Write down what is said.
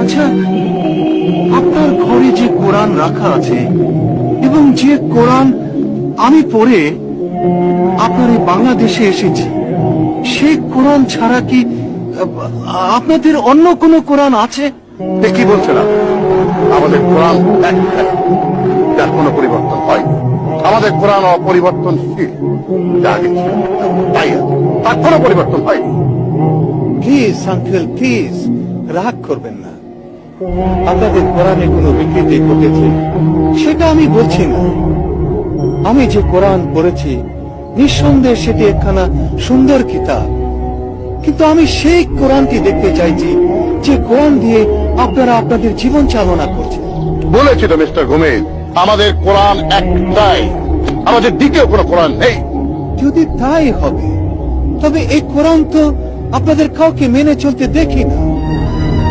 আচ্ছা, আপনার ঘরে যে কোরআন রাখা আছে এবং যে কোরআন আমি পড়ে আপনার এই বাংলাদেশে এসেছি, সেই কোরআন ছাড়া কি আপনাদের অন্য কোনো কোরআন আছে? কি বলছেন? আমাদের কোরআন একটাই, যার কোনো পরিবর্তন হয়। আমাদের কোরআন অপরিবর্তনশীল, যা আগে ছিল তাই আছে, তার কোনো পরিবর্তন হয়। প্লিজ আঙ্কেল, প্লিজ রাগ করবেন না। আপনাদের কোরআনে কোনো বিকৃতি ঘটেছে সেটা আমি বলছি না। আমি যে কোরআন পড়েছি নিঃসন্দেহে সেটি একখানা সুন্দর কিতাব, কিন্তু আমি সেই কোরআনটি দেখতে চাইছি যে কোরআন দিয়ে আপনারা আপনাদের জীবন চালনা করছেন। বলেছি তো মিস্টার গোমেজ, আমাদের কোরআন একটাই, আমাদের দ্বিতীয় কোনো কোরআন নেই। যদি তাই হবে তবে এই কোরআন তো আপনাদের কাউকে মেনে চলতে দেখি না।